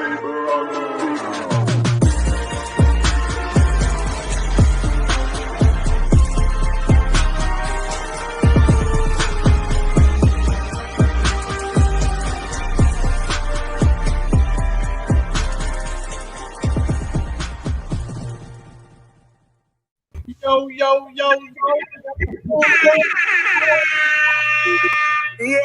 Yo. Yeah.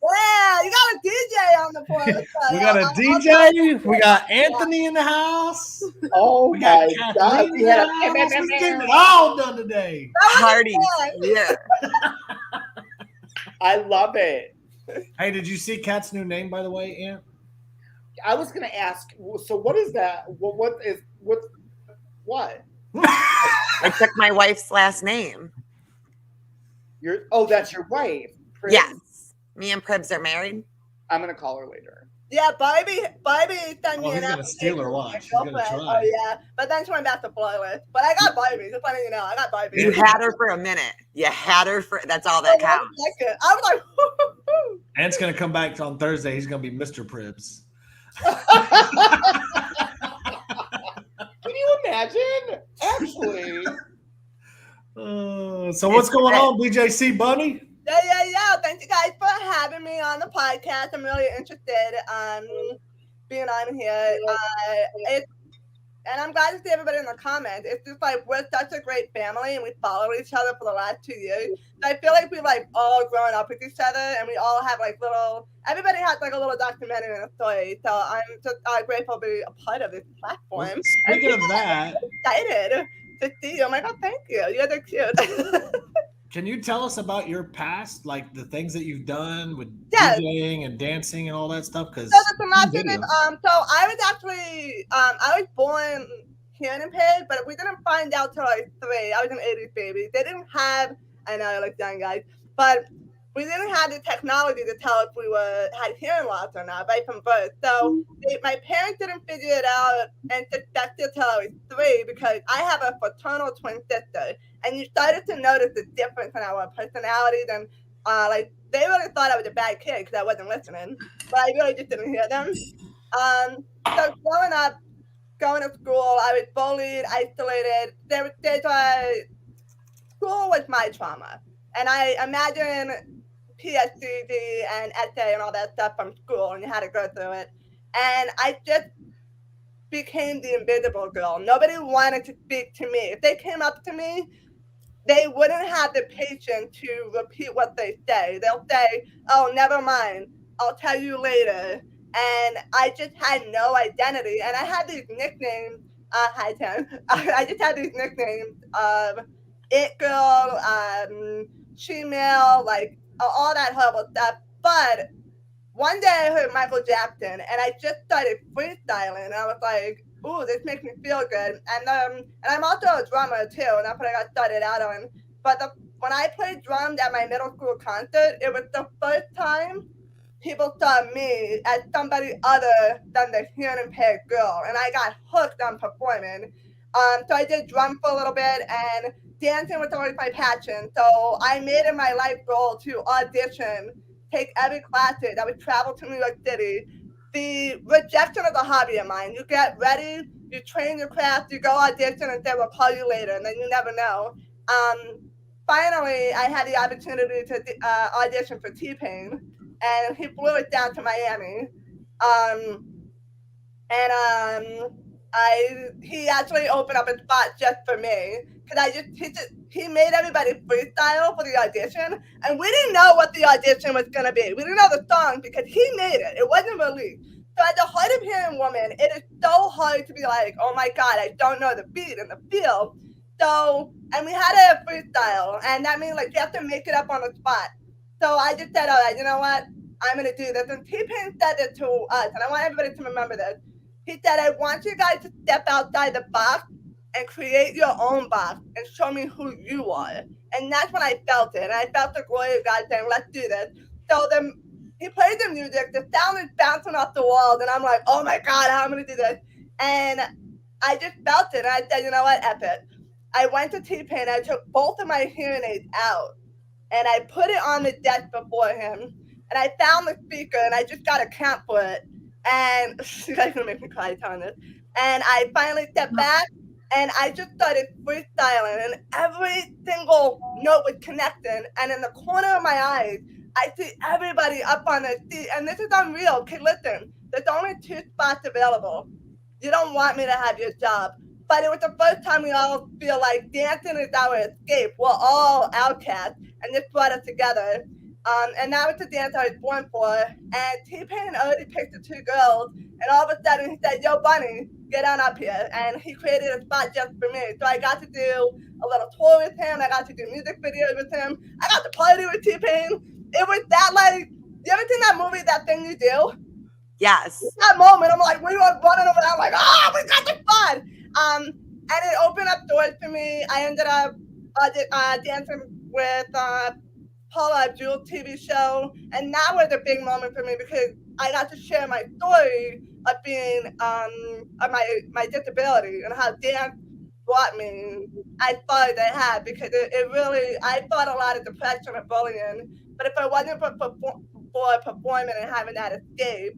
Yeah, you got a DJ on the porch. We got a DJ. We got Anthony in the house. Oh We got my God. Kathleen in the house. We're getting it all done today. Party. Yeah. I love it. Hey, did you see Kat's new name, by the way, Ant? I was going to ask, so what is that? What? I took my wife's last name. That's your wife. Pribs? Yes. Me and Pribs are married. I'm going to call her later. Yeah, Barbie sent me he's an going to steal her watch. He's going to try. Oh, yeah. But then she went back to Flawless. But I got Barbie. Just letting you know. I got Barbie. You had her for a minute. That's all that counts. I was like, whoo. Ant's going to come back on Thursday. He's going to be Mr. Pribs. Can you imagine? Actually. So what's going on, Djcbunny? Yeah. Thank you guys for having me on the podcast. I'm really interested in being on here. And I'm glad to see everybody in the comments. It's just like we're such a great family and we follow each other for the last 2 years. So I feel like we've like all grown up with each other and we all have like everybody has like a little documentary and a story. So I'm just grateful to be a part of this platform. Well, speaking of that, excited to see you. Oh my God, thank you. You're so cute. Can you tell us about your past, like the things that you've done with DJing and dancing and all that stuff? Because so I was actually I was born hearing impaired, but we didn't find out till I was 3. I was an 80s baby. They didn't have, I know I like young guys, but we didn't have the technology to tell if we had hearing loss or not right from birth. So my parents didn't figure it out and suspect it till I was 3 because I have a fraternal twin sister. And you started to notice the difference in our personalities. And they really thought I was a bad kid because I wasn't listening. But I really just didn't hear them. So growing up, going to school, I was bullied, isolated. School was my trauma. And I imagine PSCD and essay and all that stuff from school, and you had to go through it. And I just became the invisible girl. Nobody wanted to speak to me. If they came up to me, they wouldn't have the patience to repeat what they say. They'll say, oh, never mind. I'll tell you later. And I just had no identity. And I had these nicknames. Hi, Tim. I just had these nicknames of It Girl, She-Male, like all that horrible stuff. But one day I heard Michael Jackson and I just started freestyling. And I was like, ooh, this makes me feel good. And I'm also a drummer too, and that's what I got started out on. But when I played drums at my middle school concert, it was the first time people saw me as somebody other than the hearing impaired girl, and I got hooked on performing. So I did drums for a little bit, and dancing was always my passion. So I made it my life goal to audition, take every class. I would travel to New York City. The rejection is a hobby of mine. You get ready, you train your craft, you go audition, and say, we'll call you later, and then you never know. Finally, I had the opportunity to audition for T-Pain, and he flew it down to Miami. He actually opened up a spot just for me, because he made everybody freestyle for the audition, and we didn't know what the audition was going to be. We didn't know the song because he made it. It wasn't released. So at the heart of hearing woman, it is so hard to be like, oh my God, I don't know the beat and the feel. So, and we had a freestyle, and that means like you have to make it up on the spot. So I just said, all right, you know what? I'm going to do this. And T-Pain said it to us, and I want everybody to remember this. He said, I want you guys to step outside the box and create your own box and show me who you are. And that's when I felt it. And I felt the glory of God saying, let's do this. So he played the music, the sound is bouncing off the walls, and I'm like, oh my God, how am I going to do this? And I just felt it, and I said, you know what, F it. I went to T-Pain, I took both of my hearing aids out, and I put it on the desk before him, and I found the speaker, and I just got a count for it. And you guys gonna make me cry telling this. And I finally stepped back and I just started freestyling, and every single note was connecting. And in the corner of my eyes, I see everybody up on their seat. And this is unreal. Okay, listen, there's only 2 spots available. You don't want me to have your job. But it was the first time we all feel like dancing is our escape. We're all outcasts, and this brought us together. And that was the dance I was born for. And T-Pain already picked the 2 girls, and all of a sudden he said, "Yo, Bunny, get on up here." And he created a spot just for me. So I got to do a little tour with him. I got to do music videos with him. I got to party with T-Pain. It was that, like, you ever seen that movie, That Thing You Do? Yes. That moment, I'm like, we were running over there. I'm like, we got the fun. And it opened up doors for me. I ended up dancing with Paula Abdul TV show, and that was a big moment for me because I got to share my story of being of my disability and how dance brought me as far as I had, because it really, I fought a lot of depression and bullying, but if it wasn't for performing and having that escape,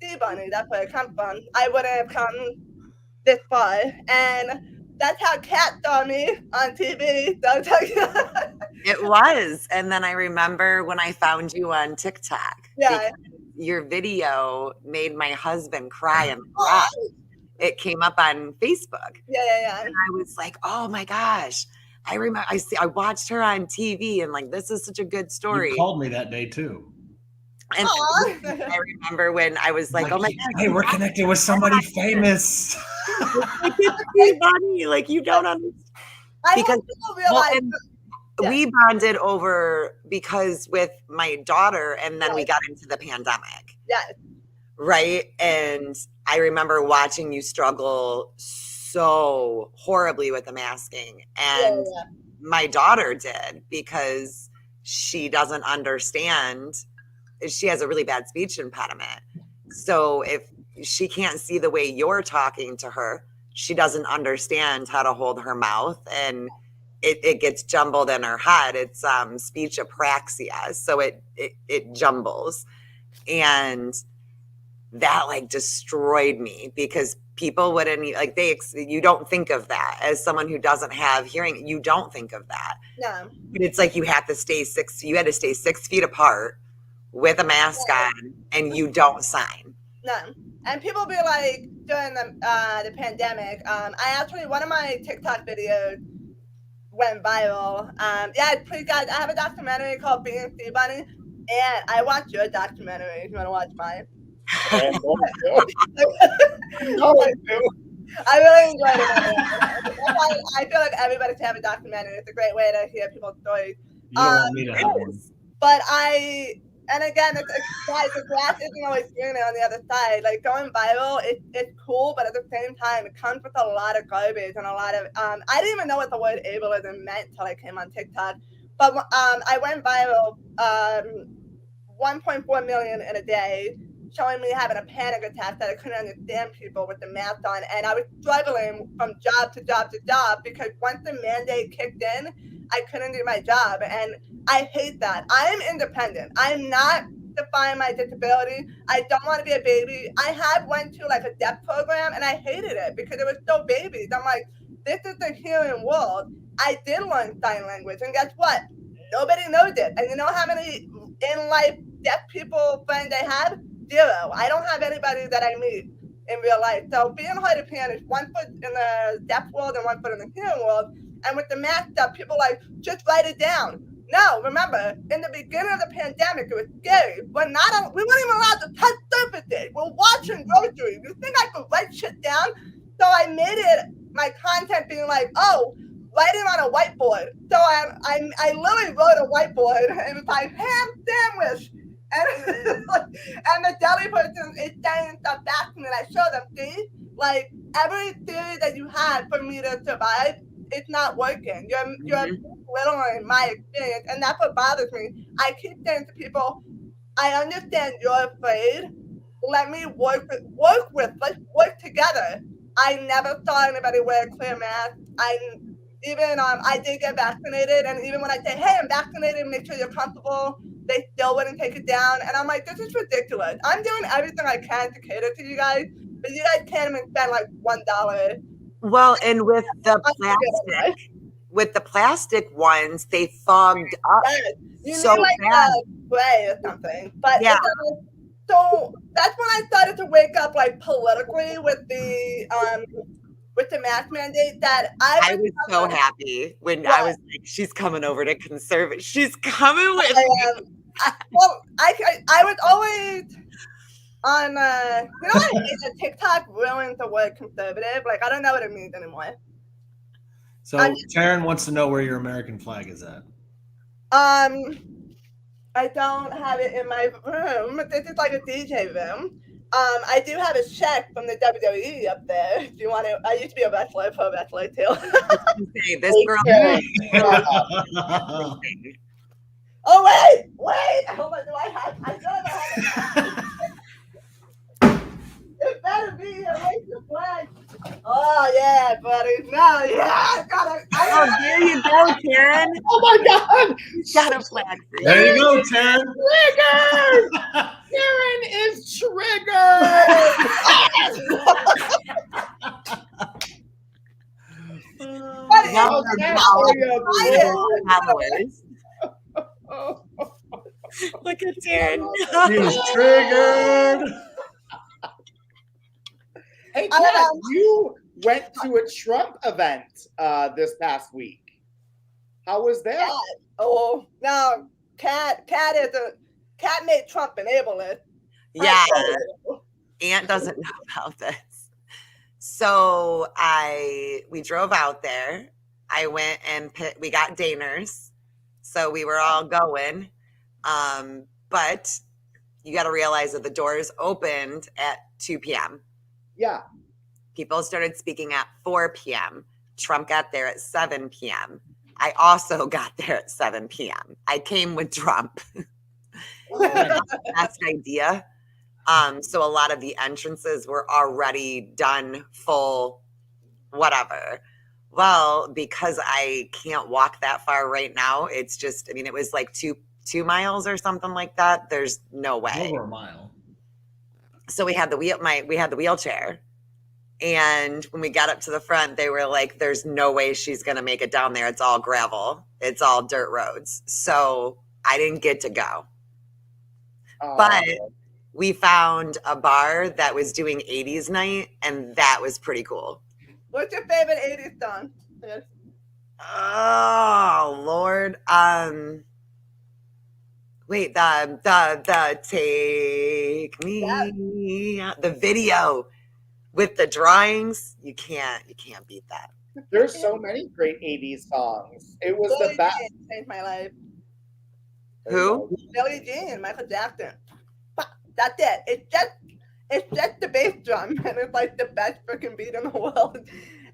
Djcbunny, that's where it comes from, I wouldn't have come this far. And that's how Kat saw me on TV. It was. And then I remember when I found you on TikTok. Yeah. Your video made my husband cry and laugh. It came up on Facebook. Yeah. And I was like, oh my gosh. I remember I watched her on TV, and like, this is such a good story. You called me that day too. And I remember when I was like, oh my God. Hey, we're connected with somebody famous. Djcbunny, like, you don't understand. Because people realize we bonded over because with my daughter, and then we got into the pandemic. Yes. Right. And I remember watching you struggle so horribly with the masking. And my daughter did, because she doesn't understand. She has a really bad speech impediment. So if she can't see the way you're talking to her, she doesn't understand how to hold her mouth, and it gets jumbled in her head. It's speech apraxia. So it jumbles. And that like destroyed me, because people wouldn't like, you don't think of that as someone who doesn't have hearing. You don't think of that. No. But it's like you had to stay 6 feet apart with a mask on, and you don't sign. No. And people be like, during the pandemic, one of my TikTok videos went viral. It's pretty good. I have a documentary called Being Djcbunny, and I watched your documentary if you want to watch mine. I really enjoyed it. I feel like everybody should have a documentary. It's a great way to hear people's stories. You don't want me to have one. But and again, guys, the grass isn't always greener on the other side. Like, going viral, it's cool, but at the same time, it comes with a lot of garbage and a lot of, I didn't even know what the word ableism meant until I came on TikTok. But I went viral 1.4 million in a day, showing me having a panic attack that I couldn't understand people with the mask on. And I was struggling from job to job to job, because once the mandate kicked in, I couldn't do my job. And I hate that. I'm independent. I'm not defying my disability. I don't want to be a baby. I had went to like a deaf program, and I hated it because it was so babies. I'm like, this is the hearing world. I did learn sign language, and guess what? Nobody knows it. And you know how many in-life deaf people friends I have? 0. I don't have anybody that I meet in real life. So being hard of hearing is 1 foot in the deaf world and 1 foot in the hearing world. And with the mask stuff, people like, just write it down. No, remember, in the beginning of the pandemic, it was scary. We weren't even allowed to touch surfaces. We're watching groceries. You think I could write shit down? So I made it, my content being like, writing on a whiteboard. So I literally wrote a whiteboard, and it was like, ham sandwich. And the deli person is saying stuff back to me, and I show them, see, like, every theory that you had for me to survive, it's not working. You're belittling my experience, and that's what bothers me. I keep saying to people, I understand you're afraid. Let me work with. Let's work together. I never saw anybody wear a clear mask. I did get vaccinated, and even when I say, hey, I'm vaccinated, make sure you're comfortable, they still wouldn't take it down. And I'm like, this is ridiculous. I'm doing everything I can to cater to you guys, but you guys can't even spend like $1. Well, and with the plastic ones, they fogged up. Yes. You so need like bad. a spray or something. But Yeah. so that's when I started to wake up like politically with the mask mandate that I was so happy when I was like, she's coming over to conserve it. She's coming with me. I was always on you know what I mean? That TikTok ruined the word conservative. Like I don't know what it means anymore. So Taryn wants to know where your American flag is at. I don't have it in my room. This is like a DJ room. I do have a check from the WWE up there. If you want to, I used to be a wrestler, pro wrestler too. Okay, this girl. Oh wait! Hold on, do I have? I don't have it. It better be a racist flag. Oh yeah, buddy. No, yeah, I got it. Oh, there you go, Taryn. Oh my God! You got a flag. There you go, Taryn. Triggered! Taryn is triggered. Look at Taryn. She's triggered. Hey, Kat, you went to a Trump event this past week. How was that? Kat. Oh, no. Kat made Trump an ableist. Yeah. Aunt doesn't know about this. So we drove out there. I went and we got diners. So we were all going. But you got to realize that the doors opened at 2 p.m. Yeah. People started speaking at 4 p.m. Trump got there at 7 p.m. I also got there at 7 p.m. I came with Trump. That's the idea. So a lot of the entrances were already done full, whatever. Well, because I can't walk that far right now, it's just, I mean, it was like two miles or something like that. There's no way. Over a mile. So we had the wheelchair. And when we got up to the front, they were like, there's no way she's going to make it down there. It's all gravel. It's all dirt roads. So I didn't get to go. But we found a bar that was doing 80s night, and that was pretty cool. What's your favorite 80s song? Yes. Oh, Lord. Wait, the Take Me, the video with the drawings, you can't beat that. There's so many great 80s songs. It was Billie the best. Jean changed my life. Who? Billie Jean, Michael Jackson. That's it. It's just the bass drum, and it's like the best freaking beat in the world.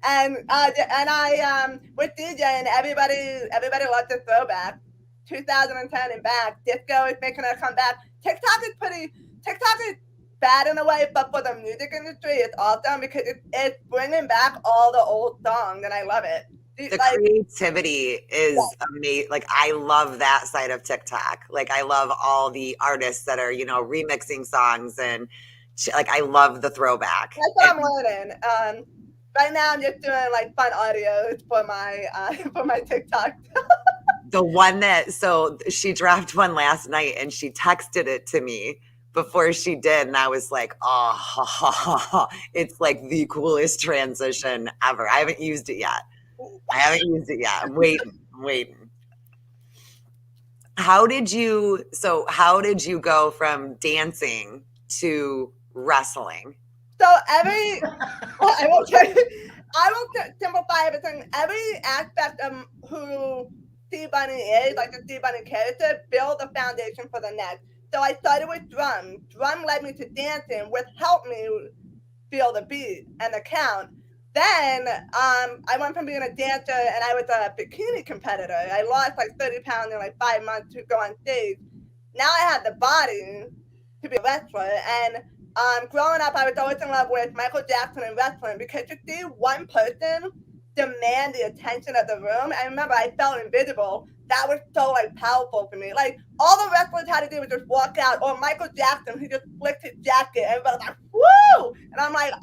And I with DJ and everybody loved the throwback. 2010 and back, disco is making a comeback. TikTok is bad in a way, but for the music industry, it's awesome because it's bringing back all the old songs, and I love it. The creativity is amazing. Like, I love that side of TikTok. Like, I love all the artists that are, remixing songs, and like, I love the throwback. That's what I'm learning. Right now, I'm just doing like fun audios for my TikTok. The one so she dropped one last night, and she texted it to me before she did, and I was like, oh, it's like the coolest transition ever. I haven't used it yet. I'm waiting. How did you go from dancing to wrestling? So I will simplify everything. Every aspect of who Djcbunny is, like the Djcbunny character, build a foundation for the next. So I started with drum. Drum led me to dancing, which helped me feel the beat and the count. Then I went from being a dancer, and I was a bikini competitor. I lost like 30 pounds in like 5 months to go on stage. Now I had the body to be a wrestler. And growing up, I was always in love with Michael Jackson and wrestling because to see one person demand the attention of the room, I remember I felt invisible, that was so like powerful for me. Like all the wrestlers had to do was just walk out, or Michael Jackson, he just flicked his jacket, and everybody was like, "Woo!" And I'm like,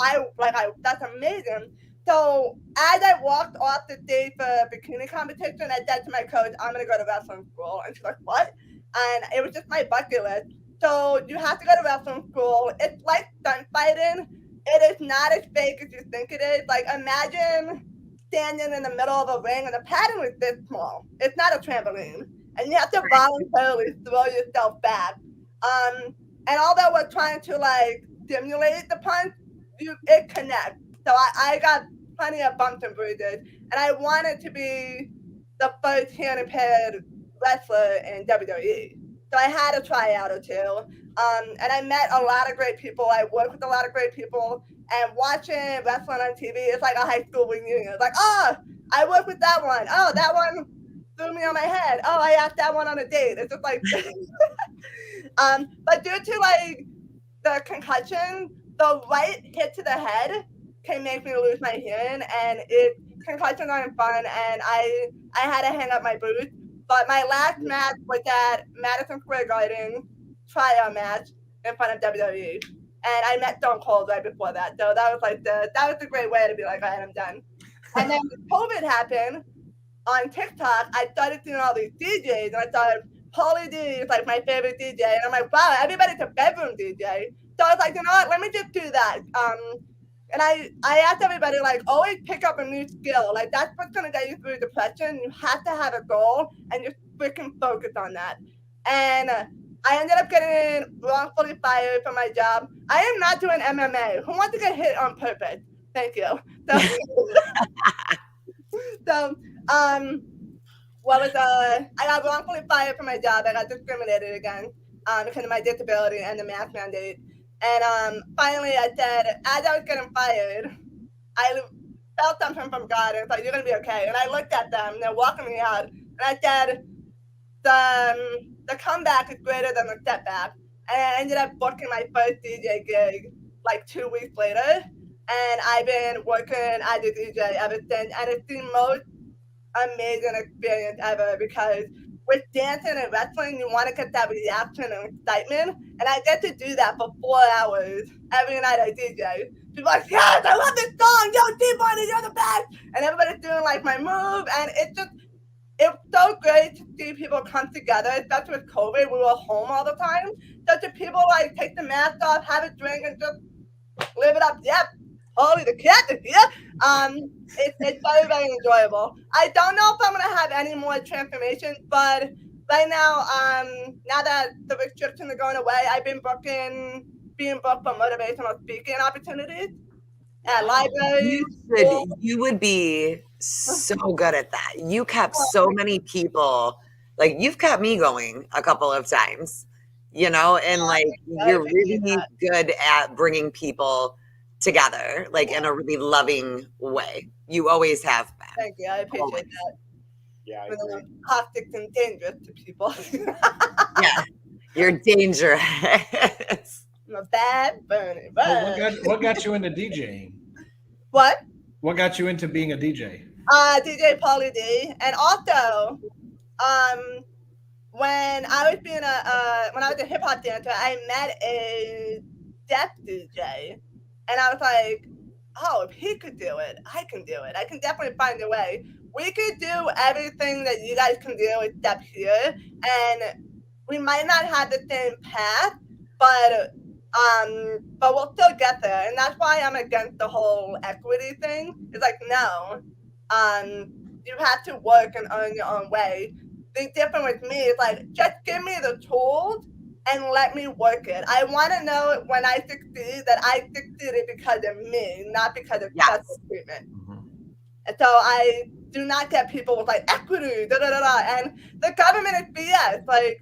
that's amazing. So as I walked off the stage for bikini competition, I said to my coach, "I'm gonna go to wrestling school," and she's like, "What?" And it was just my bucket list. So you have to go to wrestling school. It's like stunt fighting. It is not as fake as you think it is. Like imagine standing in the middle of a ring and the padding is this small. It's not a trampoline. And you have to voluntarily throw yourself back. And although we're trying to like simulate the punch, it connects. So I got plenty of bumps and bruises. And I wanted to be the first hand-impaired wrestler in WWE. So I had a tryout or two. And I met a lot of great people. I worked with a lot of great people. And watching wrestling on TV, it's like a high school reunion. It's like, oh, I worked with that one. Oh, that one threw me on my head. Oh, I asked that one on a date. It's just like, but due to like the concussion, the right hit to the head can make me lose my hearing, and concussions aren't fun. And I had to hang up my boots. But my last match was at Madison Square Garden tryout match in front of WWE. And I met Stone Cold right before that. So that was like that was a great way to be like, all right, I'm done. And then when COVID happened on TikTok, I started seeing all these DJs, and I thought Paulie D is like my favorite DJ. And I'm like, wow, everybody's a bedroom DJ. So I was like, you know what, let me just do that. And I asked everybody, like, always pick up a new skill. Like, that's what's going to get you through depression. You have to have a goal and just freaking focus on that. And I ended up getting wrongfully fired from my job. I am not doing MMA. Who wants to get hit on purpose? Thank you. I got wrongfully fired from my job. I got discriminated against because of my disability and the mask mandate. And finally, I said, as I was getting fired, I felt something from God, and it's like, you're going to be okay. And I looked at them, and they're walking me out, and I said, the comeback is greater than the setback. And I ended up booking my first DJ gig like 2 weeks later. And I've been working as a DJ ever since. And it's the most amazing experience ever, because with dancing and wrestling, you want to get that reaction and excitement. And I get to do that for 4 hours every night I DJ. People are like, yes, I love this song. Yo, Djcbunny, you're the best. And everybody's doing like my move. And it's so great to see people come together, especially with COVID. We were home all the time. So to people like take the mask off, have a drink, and just live it up. Yep. Holy, the cat is here. It's very, very enjoyable. I don't know if I'm gonna have any more transformations, but right now, now that the restrictions are going away, I've been being booked for motivational speaking opportunities at libraries. You would be so good at that. You kept so many people, like you've kept me going a couple of times, you know, and like you're really good at bringing people together, like in a really loving way. You always have been. Thank you. I appreciate that. Yeah, I agree. Toxic and dangerous to people. Yeah, you're dangerous. I'm a bad Bernie. What got you into DJing? What? What got you into being a DJ? DJ Paulie D, and also, when I was a hip hop dancer, I met a deaf DJ, and I was like, oh, if he could do it, I can do it. I can definitely find a way. We could do everything that you guys can do except here, and we might not have the same path, but we'll still get there. And that's why I'm against the whole equity thing. It's like, no, you have to work and earn your own way. The difference with me is like, just give me the tools and let me work it. I want to know when I succeed that I succeeded because of me, not because of special treatment. Mm-hmm. And so I do not get people with like equity, and the government is BS. Like,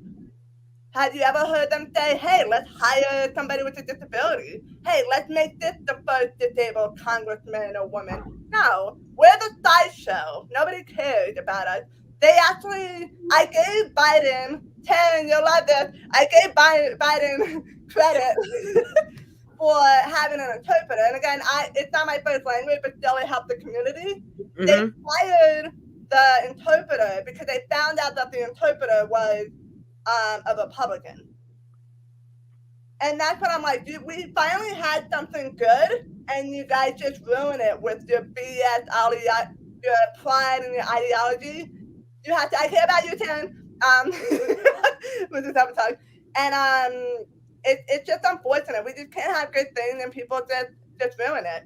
have you ever heard them say, hey, let's hire somebody with a disability? Hey, let's make this the first disabled congressman or woman. No, we're the sideshow. Nobody cares about us. I gave Biden, Taryn, you'll love this, I gave Biden credit for having an interpreter. And again, it's not my first language, but still it helped the community. Mm-hmm. They fired the interpreter because they found out that the interpreter was a Republican. And that's what I'm like, dude, we finally had something good, and you guys just ruin it with your BS, your pride and your ideology. You have to, I care about you, Taryn. With this sabotage. And it's just unfortunate. We just can't have good things, and people just ruin it.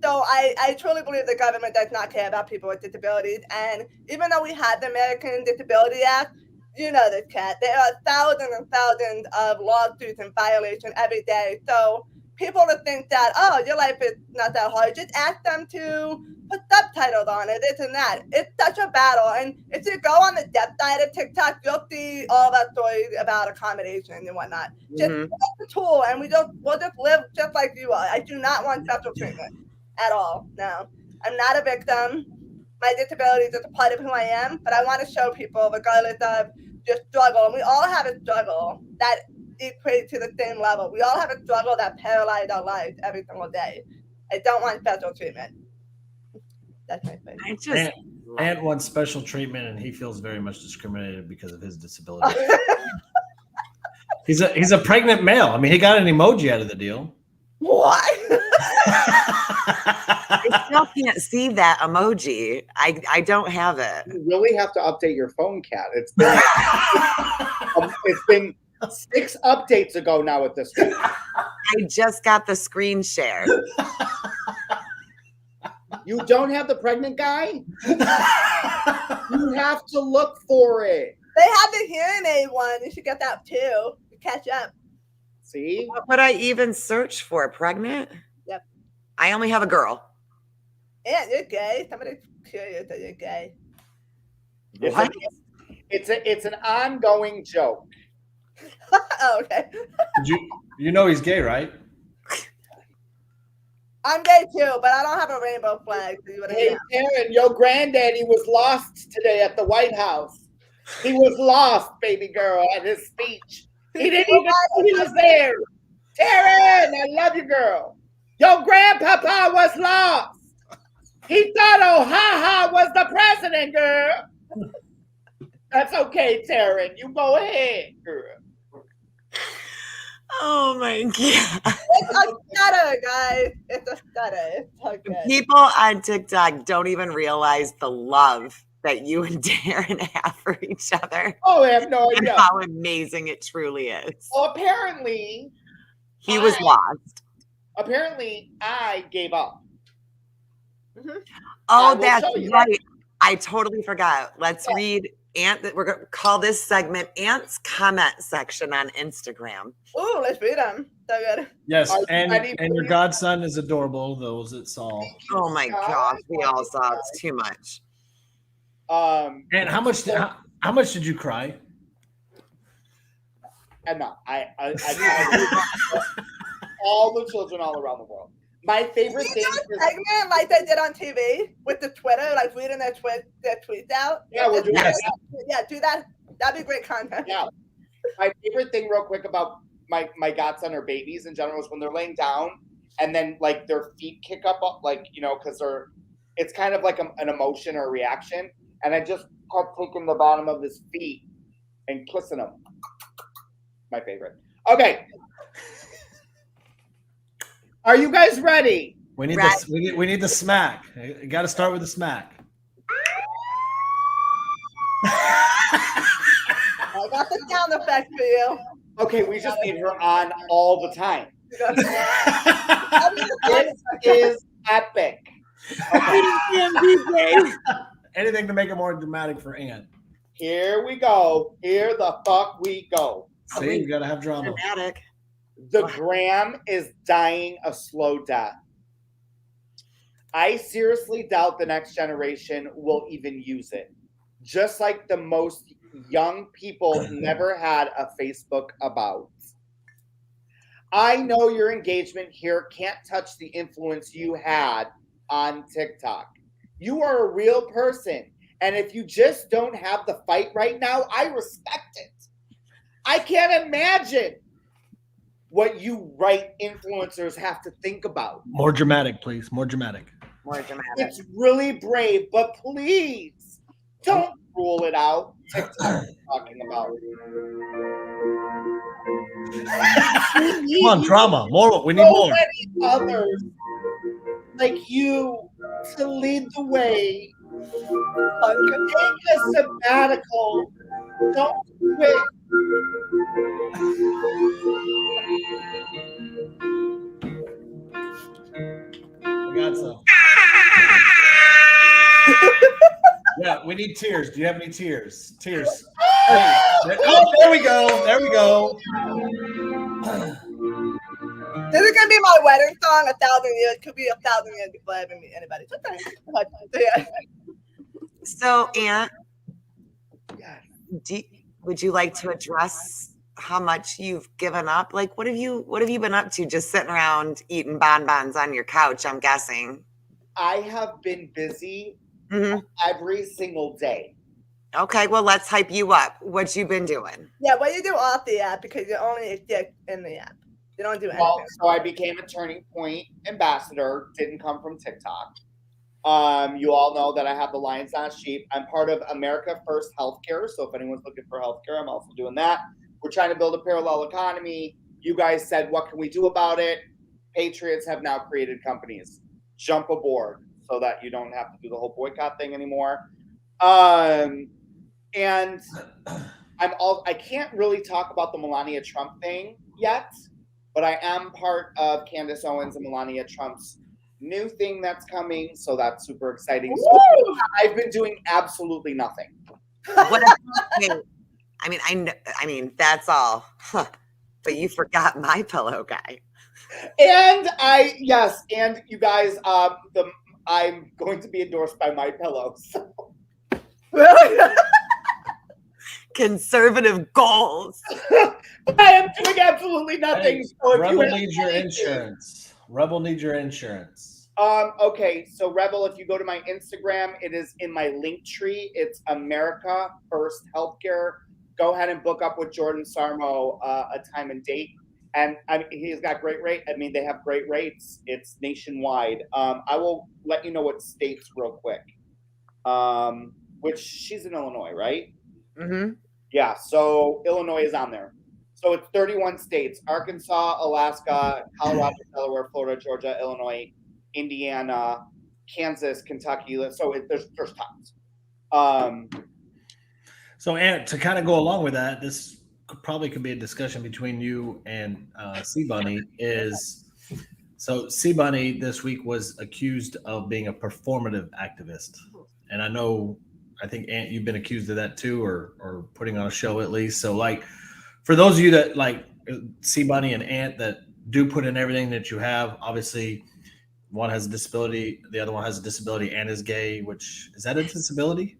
So I truly believe the government does not care about people with disabilities. And even though we have the American Disability Act, you know this, Kat, there are thousands and thousands of lawsuits and violations every day. So people to think that, oh, your life is not that hard, just ask them to put subtitles on it, this and that. It's such a battle. And if you go on the deaf side of TikTok, you'll see all that stories about accommodation and whatnot. Just put the tool, and we'll just live just like you are. I do not want special treatment at all. No, I'm not a victim. My disability is just a part of who I am, but I want to show people, regardless of your struggle, and we all have a struggle that equates to the same level. We all have a struggle that paralyzes our lives every single day. I don't want special treatment. That's my thing. Ant wants special treatment, and he feels very much discriminated because of his disability. He's a pregnant male. I mean, he got an emoji out of the deal. What? I still can't see that emoji. I don't have it. You really have to update your phone, Kat. It's been 6 updates ago now at this point. I just got the screen share. You don't have the pregnant guy? You have to look for it. They have the hearing aid one. You should get that too to catch up. See? What would I even search for? Pregnant? Yep. I only have a girl. Yeah, you're gay. Somebody's curious that you're gay. What? It's an ongoing joke. Oh, okay. You know he's gay, right? I'm gay too, but I don't have a rainbow flag. So Hey, Taryn, your granddaddy was lost today at the White House. He was lost, baby girl, at his speech. He didn't even know he was there. Taryn, I love you, girl. Your grandpapa was lost. He thought Ohaha was the president, girl. That's okay, Taryn. You go ahead, girl. Oh my God. It's a stutter, guys. It's a stutter. It's so good. People on TikTok don't even realize the love that you and Darren have for each other. Oh, I have no And idea. how amazing it truly is. Well, apparently, He was lost. Apparently, I gave up. Mm-hmm. Oh, will that's show you. right. I totally forgot. Let's read we're going to call this segment Ant's comment section on Instagram. Ooh, let's read them. So good. Yes, Are you and ready for your this? godson is adorable. Those that saw. Oh my gosh, we all saw it's too much. And how much did you cry? And no, I all the children all around the world. My favorite Can thing you do is a segment like they did on TV with the Twitter, like reading their tweets out? yeah, we're doing Yes. that. Yeah, do that. That'd be great content. Yeah. My favorite thing, real quick, about my godson or babies in general is when they're laying down and then like their feet kick up, like because it's kind of like an emotion or a reaction, and I just kept taking the bottom of his feet and kissing them. My favorite. Okay. Are you guys ready? We need Right. we need the smack. You got to start with the smack. I got the sound effect for you. Okay, we just need her on all the time. This is epic. Anything to make it more dramatic for Ant. Here we go. Here the fuck we go. See, you got to have drama. Dramatic. The gram is dying a slow death. I seriously doubt the next generation will even use it. Just like the most young people never had a Facebook about. I know your engagement here can't touch the influence you had on TikTok. You are a real person. And if you just don't have the fight right now, I respect it. I can't imagine what you right influencers have to think about. More dramatic, please. More dramatic. More dramatic. It's really brave, but please don't rule it out. TikTok is talking about. Come on, drama. More. We need So more. many others like you to lead the way. Take a sabbatical. Don't quit. We got some. Yeah, we need tears. Do you have any tears? Tears. Hey, oh, there we go. There we go. This is gonna be my wedding song. 1,000 years could be 1,000 years before I ever meet anybody. So thanks. Yeah. So, Aunt, Yes. would you like to address how much you've given up? Like, what have you been up to? Just sitting around eating bonbons on your couch, I'm guessing. I have been busy every single day. Okay, well, let's hype you up. What you been doing? Yeah, what do you do off the app? Because you only exist in the app. You don't do anything. Well, so I became a Turning Point ambassador. Didn't come from TikTok. You all know that I have the Lions Not Sheep. I'm part of America First Healthcare. So if anyone's looking for healthcare, I'm also doing that. We're trying to build a parallel economy. You guys said, what can we do about it? Patriots have now created companies. Jump aboard so that you don't have to do the whole boycott thing anymore. And I can't really talk about the Melania Trump thing yet, but I am part of Candace Owens and Melania Trump's new thing that's coming, so that's super exciting. So I've been doing absolutely nothing. What? I mean, that's all. Huh. But you forgot my pillow guy. And and you guys, I'm going to be endorsed by My Pillow. So. Conservative goals. But I am doing absolutely nothing. Hey, So Rebel needs your insurance. Rebel needs your insurance. Okay, so Rebel, if you go to my Instagram, it is in my link tree. It's America First Healthcare. Go ahead and book up with Jordan Sarmo a time and date. And he's got great rate. I mean, they have great rates. It's nationwide. I will let you know what states real quick. Which she's in Illinois, right? Mm-hmm. Yeah, so Illinois is on there. So it's 31 states: Arkansas, Alaska, Colorado, Delaware, Florida, Georgia, Illinois, Indiana, Kansas, Kentucky. So there's tons. So, Aunt, to kind of go along with that, this probably could be a discussion between you and Djcbunny. So Djcbunny this week was accused of being a performative activist, and I think Aunt, you've been accused of that too, or putting on a show at least. So, like, for those of you that like Djcbunny and Aunt that do put in everything that you have, obviously one has a disability, the other one has a disability and is gay. Which is that a disability?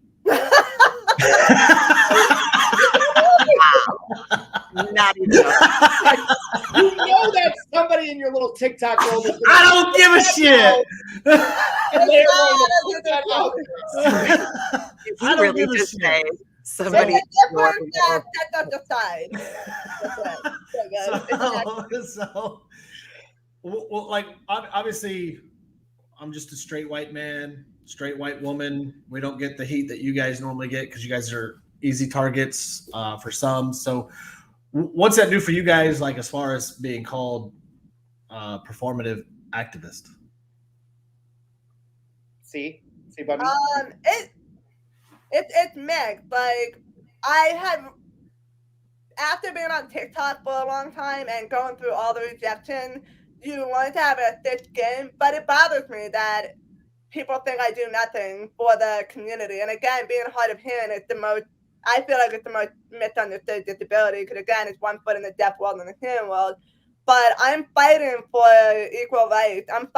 Not even. You know that somebody in your little TikTok world is I don't give a shit. and they're going to put that out there. If I you don't really give a just shit. say somebody. It's a different set on the side. That's it. So, well, like, obviously, I'm just a straight white man, straight white woman. We don't get the heat that you guys normally get because you guys are easy targets for some. So, what's that do for you guys, like, as far as being called performative activist? See, buddy. It's mixed. Like, I have, after being on TikTok for a long time and going through all the rejection, you want to have a thick skin, but it bothers me that people think I do nothing for the community. And again, being hard of hearing is the most, I feel like it's the most misunderstood disability, because again, it's one foot in the deaf world and the hearing world. But I'm fighting for equal rights. I'm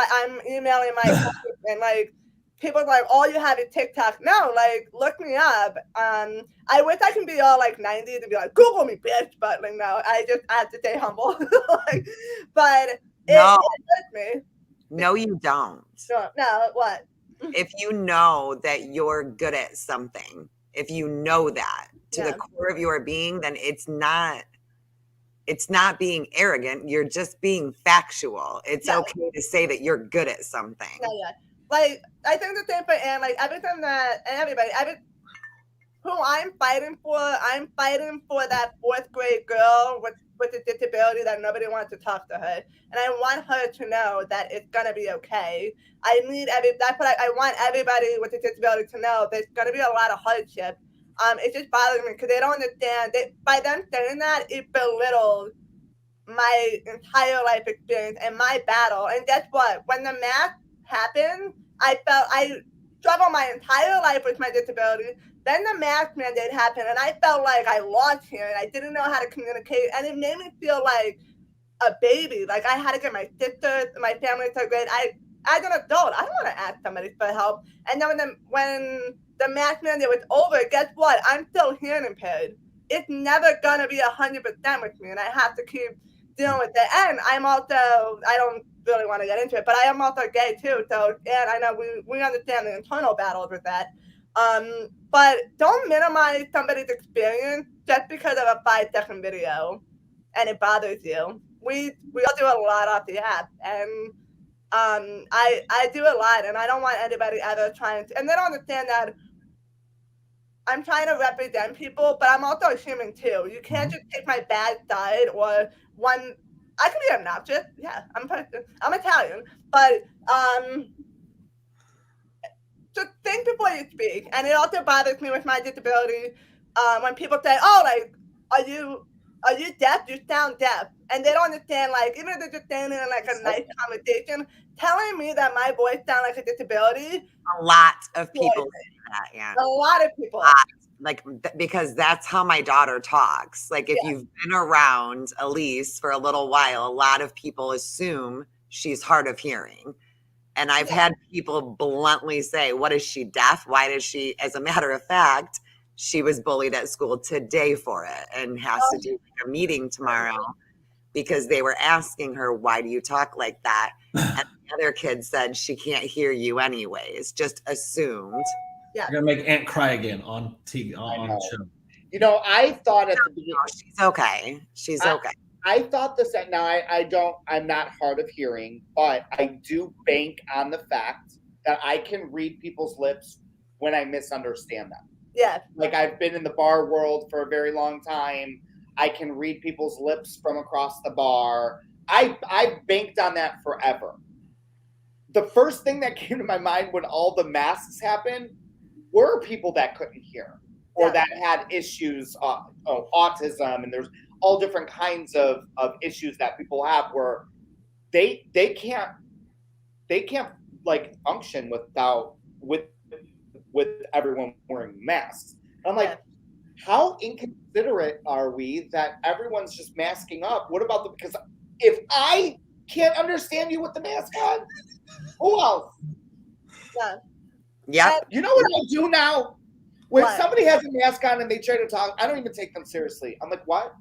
emailing my and like, people are like, all you have is TikTok. No, like, look me up. I wish I can be all like 90 to be like, Google me, bitch. But like, no, I have to stay humble. Like, but it hurts me. No, you don't. No, what? If you know that you're good at something, if you know that to the core of your being, then it's not being arrogant. You're just being factual. It's okay to say that you're good at something. Yeah. like I think the same for Anne. Like everything that and everybody, who I'm fighting for that 4th grade girl with a disability that nobody wants to talk to her, and I want her to know that it's gonna be okay. That's what I want everybody with a disability to know. There's gonna be a lot of hardship. It just bothers me because they don't understand. By them saying that, it belittles my entire life experience and my battle. And guess what? When the math happened, I struggled my entire life with my disability. Then the mask mandate happened, and I felt like I lost here, and I didn't know how to communicate, and it made me feel like a baby. Like I had to get my sisters, my family so great. As an adult, I don't want to ask somebody for help. And then when the mask mandate was over, guess what? I'm still hearing impaired. It's never gonna be 100% with me, and I have to keep dealing with it. And I'm also, I don't really want to get into it, but I am also gay too. So, and I know we understand the internal battles with that. But don't minimize somebody's experience just because of a 5-second video and it bothers you. We all do a lot off the app, and I do a lot, and I don't want anybody ever trying to, and they don't understand that I'm trying to represent people, but I'm also a human too. You can't just take my bad side or one. I can be obnoxious. Yeah, I'm Italian, but just think before you speak. And it also bothers me with my disability when people say, "Oh, like, are you deaf? You sound deaf," and they don't understand. Like, even if they're just saying it in like a nice conversation, telling me that my voice sounds like a disability. A lot of people say that, yeah. A lot of people. Like, because that's how my daughter talks. Like, if you've been around Elise for a little while, a lot of people assume she's hard of hearing. And I've had people bluntly say, what is she, deaf? Why does she, as a matter of fact, she was bullied at school today for it and has to do a meeting tomorrow because they were asking her, why do you talk like that? And the other kid said, she can't hear you anyways, just assumed. You're going to make Aunt cry again on TV, on the show. You know, I thought at the beginning. No, she's okay. She's okay. I thought this, now I'm not hard of hearing, but I do bank on the fact that I can read people's lips when I misunderstand them. Yeah. Like I've been in the bar world for a very long time. I can read people's lips from across the bar. I banked on that forever. The first thing that came to my mind when all the masks happened were people that couldn't hear or that had issues, autism, and there's all different kinds of issues that people have where they can't like function with everyone wearing masks. And I'm like, how inconsiderate are we that everyone's just masking up? What about because if I can't understand you with the mask on, who else? Yeah. You know what I do now? When somebody has a mask on and they try to talk, I don't even take them seriously. I'm like, what?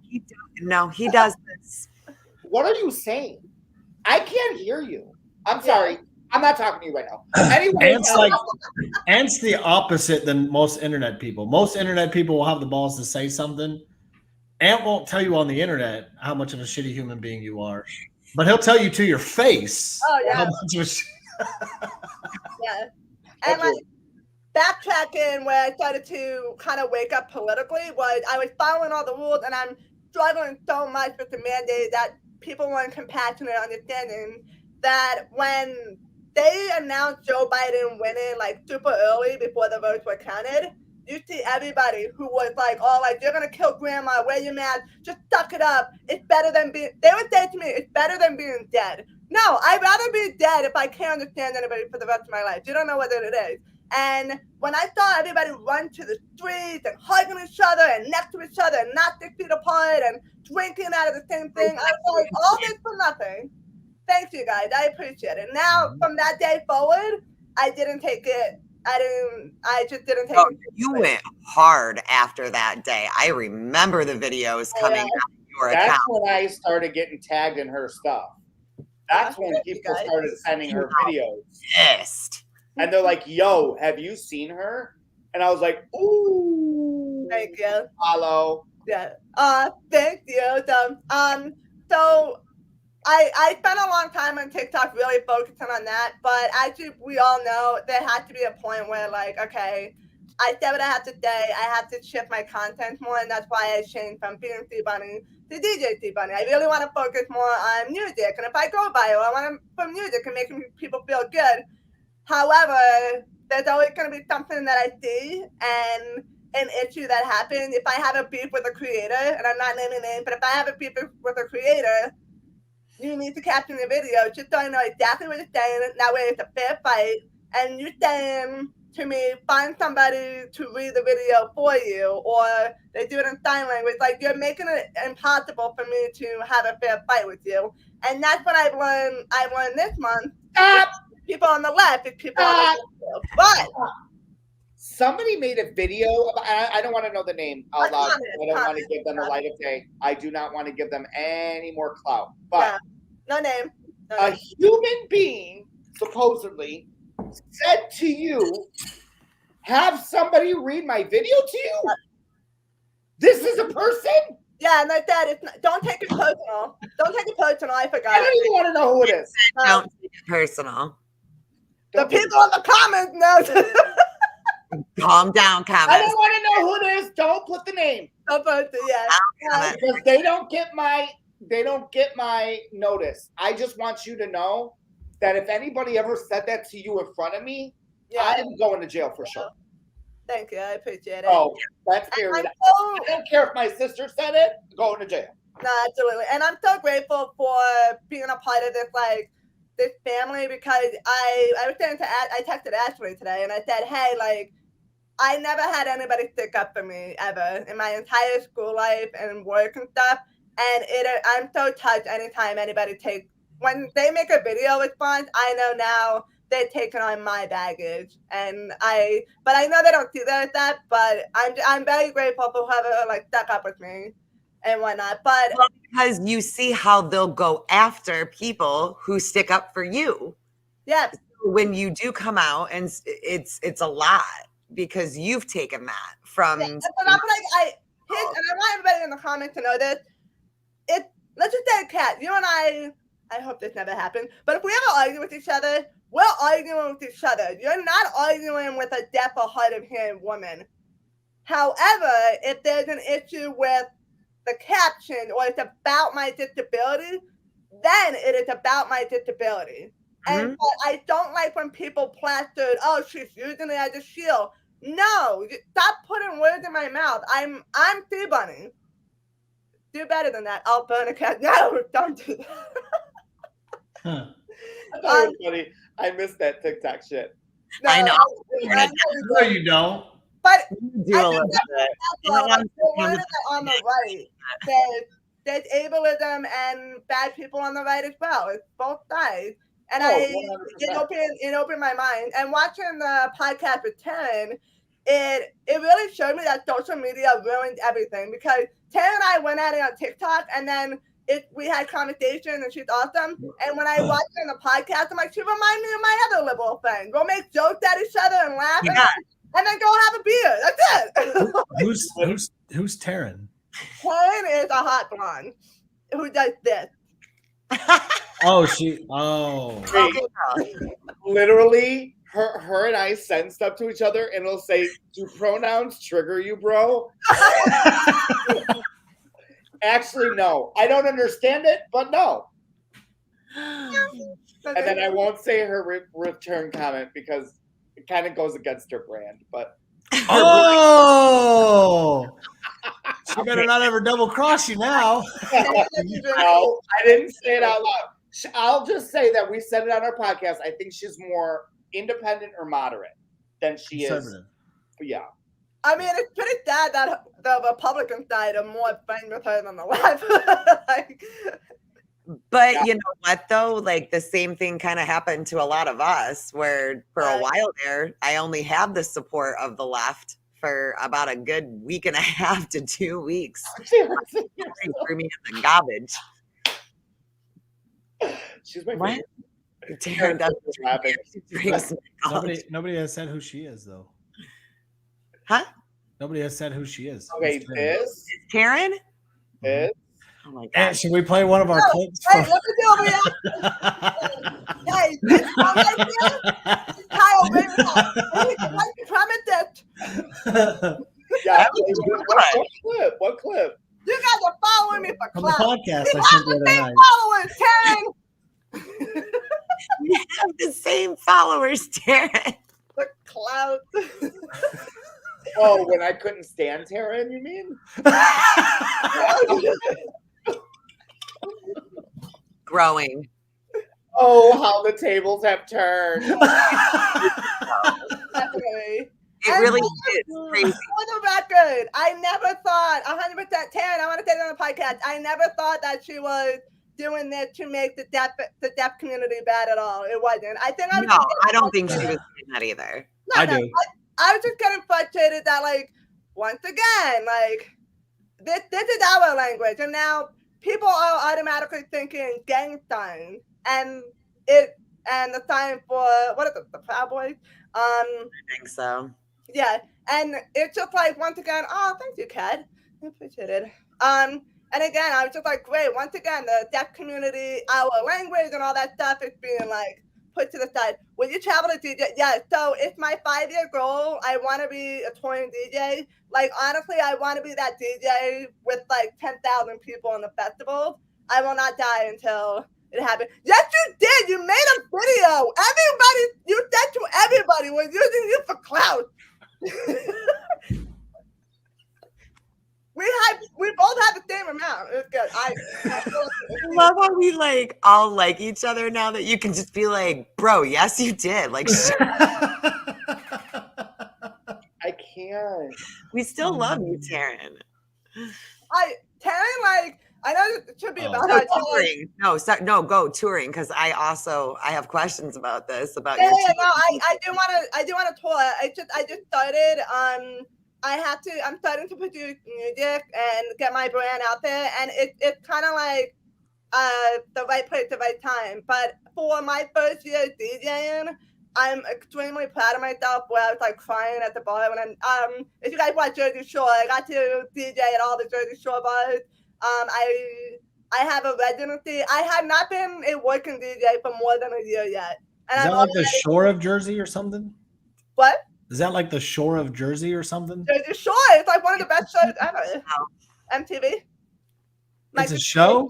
No, he does this. What are you saying? I can't hear you. I'm sorry. I'm not talking to you right now. Anyway, Ant's the opposite than most internet people. Most internet people will have the balls to say something. Ant won't tell you on the internet how much of a shitty human being you are, but he'll tell you to your face. Oh yeah. How much of yeah. And like backtracking where I started to kind of wake up politically was I was following all the rules, and I'm struggling so much with the mandate that people weren't compassionate, understanding that when they announced Joe Biden winning like super early before the votes were counted, you see everybody who was like, oh, like, you're going to kill grandma, wear your mask, just suck it up. It's better than being, they would say to me, it's better than being dead. No, I'd rather be dead if I can't understand anybody for the rest of my life. You don't know what it is. And when I saw everybody run to the streets and hugging each other and next to each other and not 6 feet apart and drinking out of the same thing, I was like, all this for nothing. Thanks, you guys. I appreciate it. Now, from that day forward, I didn't take it. I just didn't take it. You went hard after that day. I remember the videos coming out of your account. That's when I started getting tagged in her stuff. That's when people started sending her videos. Pissed. And they're like, yo, have you seen her? And I was like, ooh. Thank you. Follow. Yeah. Thank you. So I spent a long time on TikTok really focusing on that, but actually we all know there has to be a point where like, okay, I said what I have to say. I have to shift my content more, and that's why I changed from being Djcbunny to Djcbunny. I really want to focus more on music, and if I go viral, I want to put music and making people feel good. However, there's always going to be something that I see and an issue that happens. If I have a beef with a creator, and I'm not naming names, but if I have a beef with a creator, you need to caption the video just so I know exactly what you're saying. That way it's a fair fight. And you're saying to me, find somebody to read the video for you, or they do it in sign language. Like, you're making it impossible for me to have a fair fight with you. And that's what I've learned this month. Stop! People on the left, it's people on the left. But somebody made a video. I don't want to know the name out loud. I don't want to give them the light of day. I do not want to give them any more clout. But no name. A human being supposedly said to you, have somebody read my video to you? This is a person? Yeah, and like that, don't take it personal. Don't take it personal. I forgot. I don't even want to know who it is. Don't take it personal. The people in the comments know. Calm down, comments. I don't want to know who it is. Don't put the name. Because they don't get my notice. I just want you to know that if anybody ever said that to you in front of me, I'm going to jail for sure. Thank you. I appreciate it. Oh, that's period. I don't care if my sister said it, going to jail. No, absolutely. And I'm so grateful for being a part of this, like, this family, because I was saying I texted Ashley today and I said, hey, like, I never had anybody stick up for me ever in my entire school life and work and stuff. And I'm so touched anytime anybody when they make a video response, I know now they're taking on my baggage. But I know they don't see that, but I'm very grateful for whoever like stuck up with me and whatnot. But because you see how they'll go after people who stick up for you. Yeah. When you do come out, and it's a lot because you've taken that from. Yeah, and I want everybody in the comments to know this. Let's just say, Kat, you and I hope this never happens, but if we ever argue with each other, we're arguing with each other. You're not arguing with a deaf or hard of hearing woman. However, if there's an issue with the caption or it's about my disability, then it is about my disability. Mm-hmm. And I don't like when people plastered, oh, she's using it as a shield. No, stop putting words in my mouth. I'm Djcbunny. Do better than that. I'll burn a cat. No, don't do that. Funny. I missed that TikTok shit. No, I know. No, you don't. But you do a little bit. On the right, there's ableism and bad people on the right as well. It's both sides. And it opened my mind. And watching the podcast with Taryn, it really showed me that social media ruined everything, because Taryn and I went at it on TikTok, and then we had conversations, and she's awesome. And when I watched her on the podcast, I'm like, she reminds me of my other liberal friend. Go make jokes at each other and laugh, and then go have a beer. That's it. Who's Taryn? Taryn is a hot blonde who does this. Literally, her and I send stuff to each other, and it'll say, "Do pronouns trigger you, bro?" Actually, no. I don't understand it, but no. And then I won't say her return comment because it kind of goes against her brand. But she better not ever double cross you now. No, I didn't say it out loud. I'll just say that we said it on our podcast. I think she's more independent or moderate than she is. Yeah. I mean, it's pretty sad that the Republican side are more friends with her than the left. But you know what, though? Like, the same thing kind of happened to a lot of us, where for a while there, I only had the support of the left for about a good week and a half to 2 weeks. Threw me in the garbage. She's my favorite. Taryn does nobody has said who she is, though. Huh? Nobody has said who she is. Okay, this Taryn? This. Oh my And gosh. should we play one of our clips? Hey, let me do it. Hey, this song right here, Kyle Rittenhouse. I need to like to comment that. Yeah. That was What clip? What clip? You guys are following me for From the clout. podcast We I have sent the the other same night. followers, Taryn. We have the same followers, Darren. For clout. Oh, when I couldn't stand Taryn, you mean? Growing. Oh, how the tables have turned. Definitely. It really is crazy. For the record, I never thought 100% Taryn, I want to say that on the podcast. I never thought that she was doing this to make the deaf community bad at all. It wasn't. I think I was. No, I don't think she was doing that either. No, I no, do. I was just getting frustrated that, like, once again, like, this is our language, and now people are automatically thinking gang sign, and the sign for what is it, the Proud Boys? I think so. Yeah, and it's just like, once again, oh, thank you, Kat. I appreciate it. And again, I was just like, great. Once again, the deaf community, our language, and all that stuff is being like put to the side. Will you travel to DJ? Yeah. So it's my 5-year goal. I want to be a touring DJ. Like, honestly, I want to be that DJ with like 10,000 people in the festival. I will not die until it happened. Yes, you did. You made a video. Everybody, you said to everybody, we're using you for clout. We both have the same amount. It's good. I love how we like all like each other now that you can just be like, bro, yes, you did. Like, I can't. we still love you, Taryn. Taryn, like, I know it should be about No, her. touring. No, go touring because I have questions about this. About Yeah, your no, I do want to tour. I just started. I'm starting to produce music and get my brand out there, and it's kind of like the right place, the right time. But for my first year DJing, I'm extremely proud of myself. Where I was like crying at the bar when if you guys watch Jersey Shore, I got to DJ at all the Jersey Shore bars. I have a residency. I have not been a working DJ for more than a year yet. And Is that like the shore of Jersey or something? What? Is that like the shore of Jersey or something? Jersey Shore. It's like one of the best shows ever. MTV. It's a show?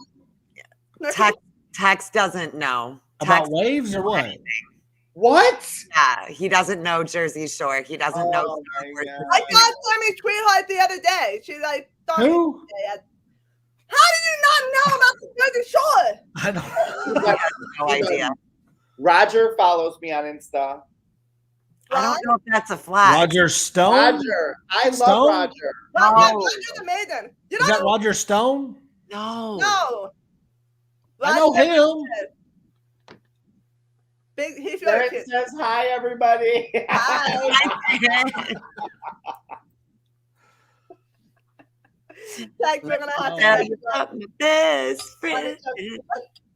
Tex doesn't know. About waves or what? What? Yeah, he doesn't know Jersey Shore. He doesn't know. I saw Sammy's sweetheart the other day. She like who? How do you not know about the Jersey Shore? I don't. I have no idea. Roger follows me on Insta. I don't know if that's a flag. Roger Stone. Roger, I Stone? love Roger. Roger's amazing. You Is that Roger Stone? No. No. I know him. Big. He's Darren really cute. says hi, everybody. Hi. Like, we're gonna have Tell to. you about my best friend.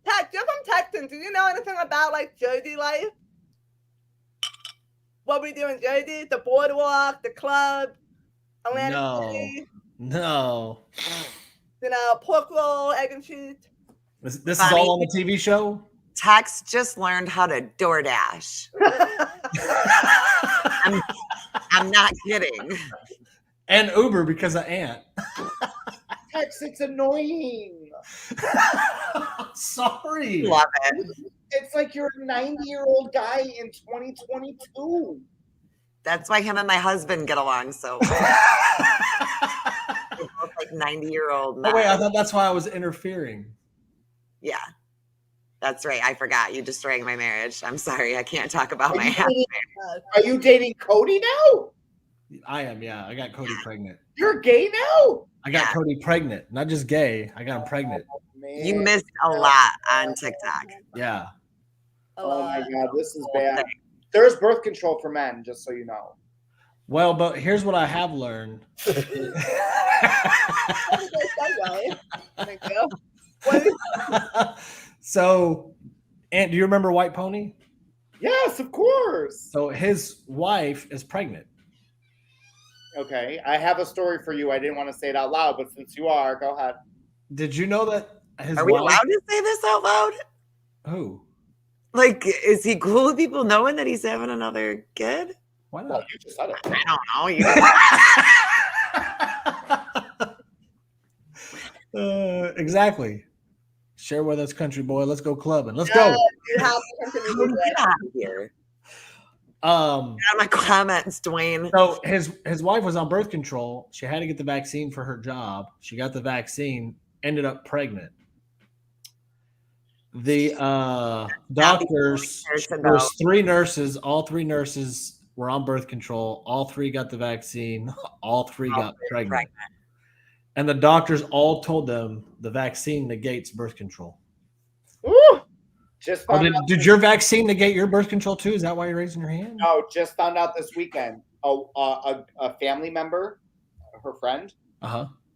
Tex, you're from Texas. Do you know anything about like Jersey life? What we do in Jersey? The boardwalk, the club, Atlantic City. No. You know, pork roll, egg and cheese. This is all on the TV show? Tex just learned how to DoorDash. I'm not kidding. And Uber because of Aunt. Tex, it's annoying. Sorry. Love it. It's like you're a 90-year-old guy in 2022. That's why him and my husband get along so well. They're both like 90-year-old men. Oh, wait, I thought that's why I was interfering. Yeah. That's right. I forgot. You destroying my marriage. I'm sorry. I can't talk about my happy marriage. Are you dating Cody now? I am, yeah. I got Cody pregnant. You're gay now? I got Cody pregnant. Not just gay. I got him pregnant. Man. You missed a lot on TikTok. Yeah. Oh my God, this is bad. There's birth control for men, just so you know. Well, but here's what I have learned. Thank you. So, Aunt, do you remember White Pony? Yes, of course. So his wife is pregnant. Okay, I have a story for you. I didn't want to say it out loud, but since you are, go ahead. Did you know that his Are we wife? allowed to say this out loud? Who? Like, is he cool with people knowing that he's having another kid? Why Well, not? you just said it. I don't know. You Exactly. Share with us, country boy. Let's go clubbing. Let's go. You have to continue to do get that. out of here. Get out of my comments, Dwayne. So his wife was on birth control. She had to get the vaccine for her job. She got the vaccine, ended up pregnant. The doctors, there was 3 nurses. All 3 nurses were on birth control. All 3 got the vaccine. All 3 got pregnant. And the doctors all told them the vaccine negates birth control. Ooh. Just found out Did your vaccine negate your birth control too? Is that why you're raising your hand? No, just found out this weekend. A family member, her friend,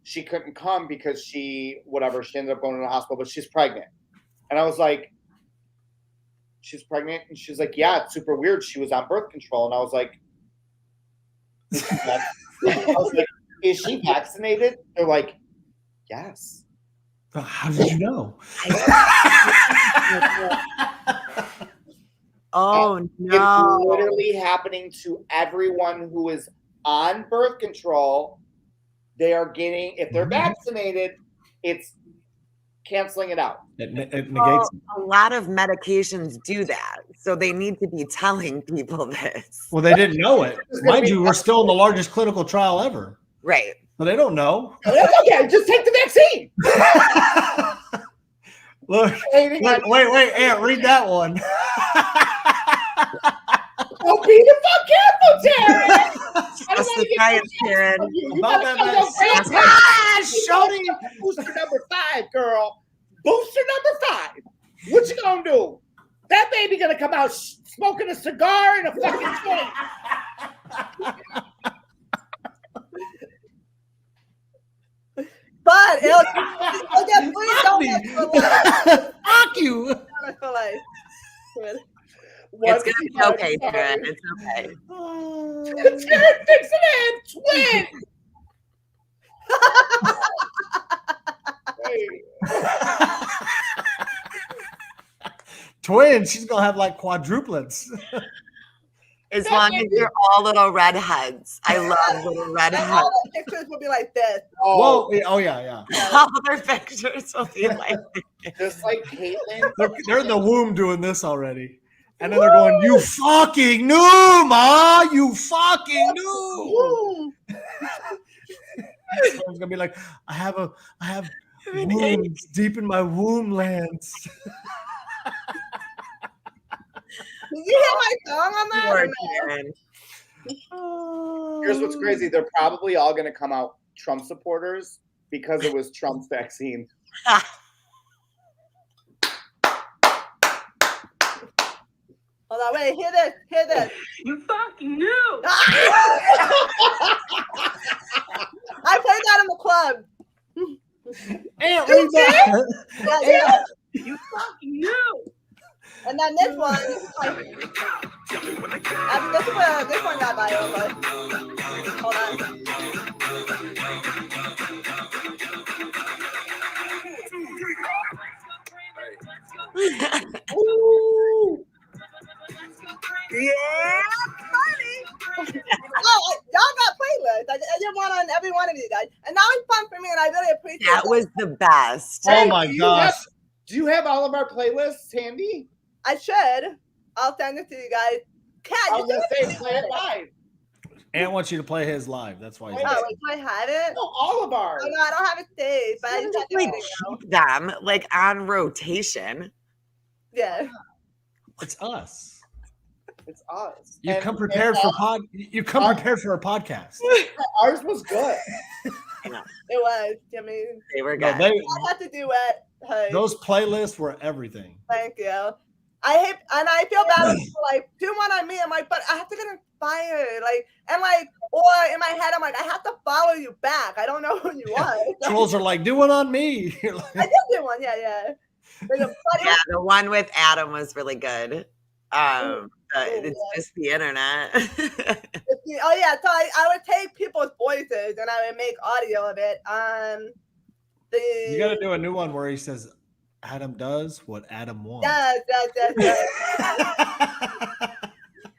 she couldn't come because she ended up going to the hospital, but she's pregnant. And I was like, she's pregnant? And she's like, yeah, it's super weird. She was on birth control. And I was like, is she vaccinated? They're like, yes. How did you know? Oh, no. It's literally happening to everyone who is on birth control. They are getting, if they're vaccinated, it's canceling it out. It negates well, a lot of medications do that. So they need to be telling people this. Well, they didn't know it. Mind you, we're still in the largest clinical trial ever. Right. But they don't know. That's okay. Just take the vaccine. Look, wait, Aunt, read that one. Don't be the fuck careful, Terry. That's the science, Karen. Shorty. Booster number 5, girl. Booster number 5. What you gonna do? That baby gonna come out smoking a cigar and a fucking joint. But it'll get free donuts for life. Fuck you. Donuts for life. Good. It's going to be okay, Karen. It's okay. Karen, fix it, twin. Twins. She's gonna have like quadruplets. As long as you're all little redheads. I love little redheads. All the pictures will be like this. Oh yeah. All their pictures will be like just like Caitlin. They're in the womb doing this already. And then they're going, you fucking knew, Ma. You fucking knew. Someone's gonna be like, I have wounds deep in my womb lands. Did you hear my song on that? Here's what's crazy. They're probably all going to come out Trump supporters because it was Trump's vaccine. Hold on, wait, hear this. You fucking knew. I played that in the club. Aunt, read that. Yeah. You fucking knew. And then this one, this one got viral, but hold on. Ooh. Yeah, funny. Y'all got playlists. I did one on every one of you guys. And now it's fun for me, and I really appreciate it. That was the best. Oh my gosh. Do you have all of our playlists handy? I should. I'll send it to you guys. Kat, I was going to say play it live. Aunt wants you to play his live. That's why he's Oh, wait, do I have it? No, all of ours. Oh, no, I don't have it saved, but I just have to Like video. keep them like on rotation. Yeah. It's us. It's us. You And- come prepared for prepared for a podcast. Ours was good. It was. I mean, They were No, good. I had to do it. Hey, those playlists were everything. thank you. I feel bad when people like do one on me. I'm like, but I have to get inspired. Like, and like, or in my head, I'm like, I have to follow you back. I don't know who you are. Trolls are like, do one on me. You're like, I did do one. Yeah. Like, Yeah, the one with Adam was really good. It's just the internet. oh yeah, so I would take people's voices and I would make audio of it on You got to do a new one where he says, Adam does what Adam wants. Yes.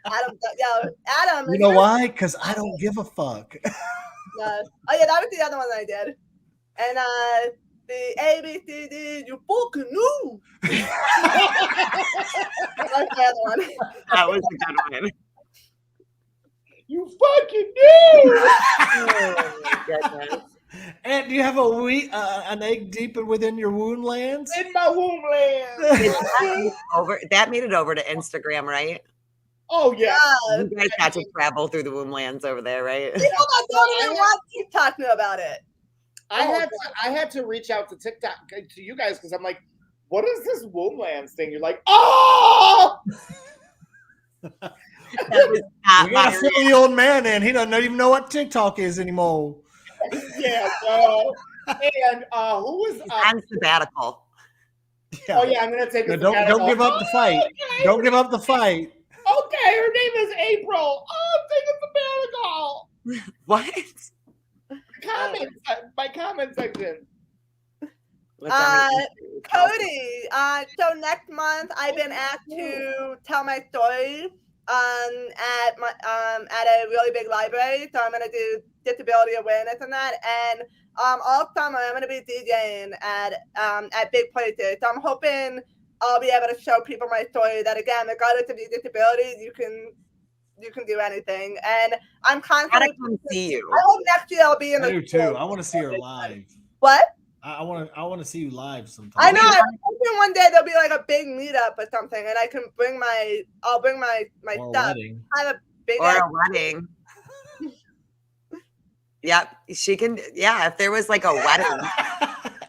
Adam. You know why? Because I don't give a fuck. No. Oh yeah, that was the other one I did. And the ABCD, you fucking knew. That's the other one. That was a good one. You fucking knew. Oh my goodness. And do you have an egg deep within your wound lands? In my womb land. That made it over to Instagram, right? Oh yeah. You guys got to travel through the womb lands over there, right? People that don't even want TikTok know about it. I had to reach out to TikTok to you guys because I'm like, what is this Womblands thing? You're like, oh! That was not We got to my fill the old man in. He doesn't even know what TikTok is anymore. Yeah, bro. And who was on sabbatical. Yeah. Oh yeah, I'm gonna take. No, don't give up the fight. Okay. Don't give up the fight. Okay, her name is April. Oh, I'm taking sabbatical. What? My comment section. Cody, so next month I've been asked to tell my story at a really big library. So I'm gonna do disability awareness and that. And all summer I'm gonna be DJing at big places. So I'm hoping I'll be able to show people my story that again, regardless of your disabilities, you can do anything. And I'm constantly come see you. I hope next year I'll be in I the do too. I want to see her live. What? I want to see you live sometime. I know. I'm hoping one day there'll be like a big meetup or something, and I can bring my Or a stuff. wedding. Have a big Or a wedding. Yep, she can. Yeah, if there was like a wedding.